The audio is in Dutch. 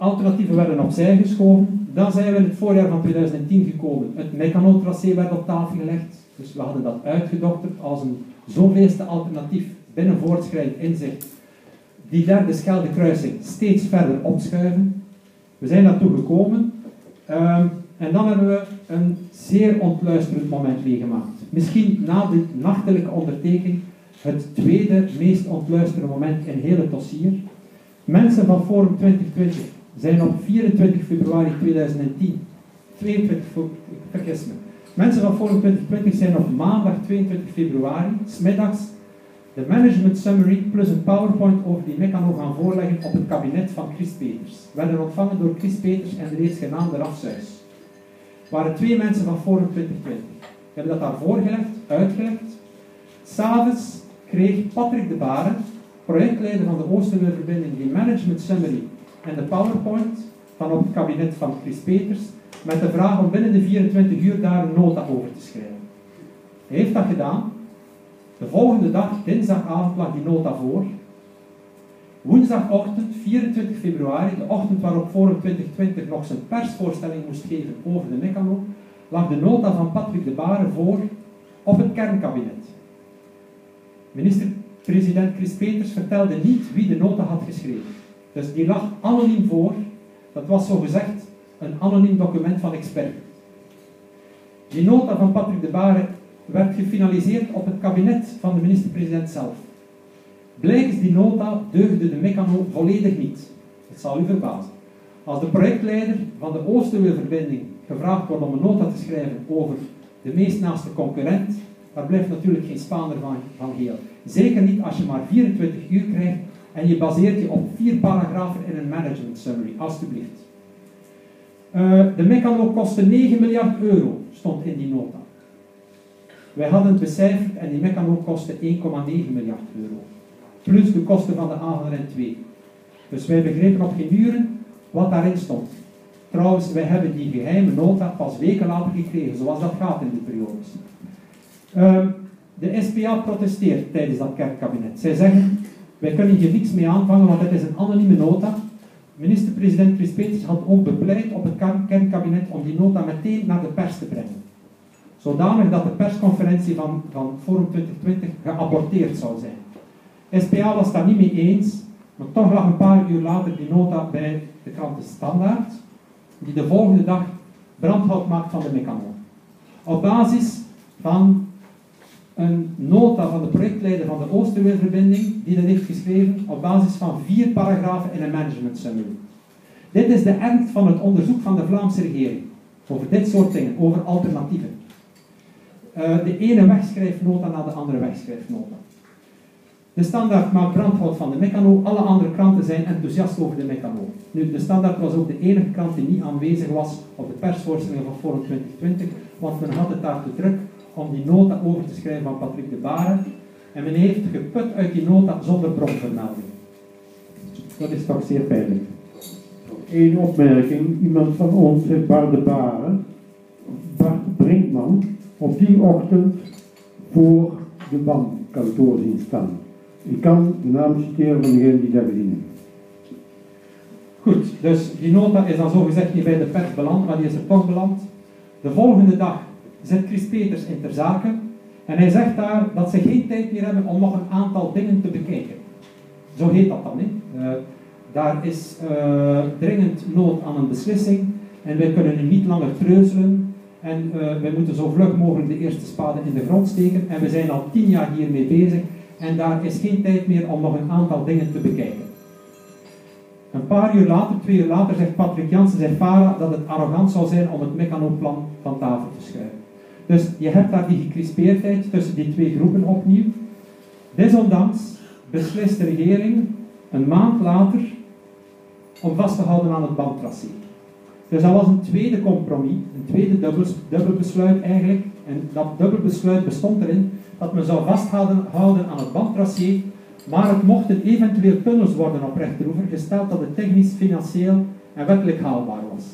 Alternatieven werden opzij geschoven. Dan zijn we in het voorjaar van 2010 gekomen. Het Mecanoo-tracé werd op tafel gelegd. Dus we hadden dat uitgedokterd als een zoveelste alternatief binnen voortschrijdend inzicht. Die derde Scheldekruising steeds verder opschuiven. We zijn daartoe gekomen. En dan hebben we een zeer ontluisterend moment meegemaakt. Misschien na de nachtelijke ondertekening het tweede meest ontluisterende moment in heel het dossier. Mensen van Forum 2020 zijn op 24 februari 2010, mensen van Forum 2020 zijn op maandag 22 februari, 's middags, de management summary plus een PowerPoint over die Mecanoo gaan voorleggen op het kabinet van Chris Peters. Werden ontvangen door Chris Peters en de reeds genaamde Rafsuis. Er waren 2 mensen van Forum 2020. Die hebben dat daar voorgelegd, uitgelegd. 'S'avonds kreeg Patrick de Baren, projectleider van de Oosterweerverbinding, die management summary en de PowerPoint van op het kabinet van Chris Peters met de vraag om binnen de 24 uur daar een nota over te schrijven. Hij heeft dat gedaan. De volgende dag, dinsdagavond, lag die nota voor. Woensdagochtend, 24 februari, de ochtend waarop Forum 2020 nog zijn persvoorstelling moest geven over de Mecanoo, lag de nota van Patrick de Baren voor op het kernkabinet. Minister-president Chris Peters vertelde niet wie de nota had geschreven. Dus die lag anoniem voor. Dat was zogezegd een anoniem document van experten. Die nota van Patrick de Baren werd gefinaliseerd op het kabinet van de minister-president zelf. Blijkens die nota deugde de Mecanoo volledig niet. Het zal u verbazen. Als de projectleider van de Oosterweerverbinding gevraagd wordt om een nota te schrijven over de meest naaste concurrent, daar blijft natuurlijk geen Spaander van geel. Zeker niet als je maar 24 uur krijgt en je baseert je op 4 paragrafen in een management summary, alstublieft. De Mecanoo kostte 9 miljard euro, stond in die nota. Wij hadden het becijferd en die Mecanoo kostte 1,9 miljard euro. Plus de kosten van de Avenren 2. Dus wij begrepen op geen uren wat daarin stond. Trouwens, wij hebben die geheime nota pas weken later gekregen, zoals dat gaat in die periodes. De SPA protesteert tijdens dat kernkabinet. Zij zeggen, wij kunnen hier niks mee aanvangen, want het is een anonieme nota. Minister-president Chris Peters had ook bepleit op het kernkabinet om die nota meteen naar de pers te brengen. Zodanig dat de persconferentie van Forum 2020 geaborteerd zou zijn. SPA was daar niet mee eens, maar toch lag een paar uur later die nota bij de krant De Standaard, die de volgende dag brandhout maakt van de Mecanoo. Op basis van een nota van de projectleider van de Oosterweerverbinding, die dat heeft geschreven op basis van 4 paragrafen in een management summary. Dit is de ernst van het onderzoek van de Vlaamse regering over dit soort dingen, over alternatieven. De ene wegschrijfnota na de andere wegschrijfnota. De Standaard maakt brandhout van de Mecanoo, alle andere kranten zijn enthousiast over de Mecanoo. Nu, de Standaard was ook de enige krant die niet aanwezig was op de persvoorstellingen van Forum 2020, want men had het daar te druk om die nota over te schrijven van Patrick de Baren. En men heeft geput uit die nota zonder bronvermelding. Dat is toch zeer pijnlijk. Eén opmerking. Iemand van ons heeft Bart de Baren, Bart Brinkman, op die ochtend voor de bankkantoor zien staan. Ik kan de naam citeren van degene die dat gezien heeft. Goed, dus die nota is dan zogezegd niet bij de pers beland, maar die is er toch beland. De volgende dag zit Chris Peters in ter zake en hij zegt daar dat ze geen tijd meer hebben om nog een aantal dingen te bekijken. Zo heet dat dan, hè. Daar is dringend nood aan een beslissing en wij kunnen nu niet langer treuzelen en wij moeten zo vlug mogelijk de eerste spade in de grond steken en we zijn al 10 jaar hiermee bezig en daar is geen tijd meer om nog een aantal dingen te bekijken. Een paar uur later, 2 uur later, zegt Patrick Jansen, zegt Farah, dat het arrogant zou zijn om het Mecanoo-plan van tafel te schuiven. Dus je hebt daar die gecrispeerdheid tussen die 2 groepen opnieuw. Desondanks beslist de regering een maand later om vast te houden aan het bandtracé. Dus dat was een tweede compromis, een tweede dubbelbesluit eigenlijk. En dat dubbelbesluit bestond erin dat men zou vasthouden aan het bandtracé, maar het mochten eventueel tunnels worden op rechteroever, gesteld dat het technisch, financieel en wettelijk haalbaar was.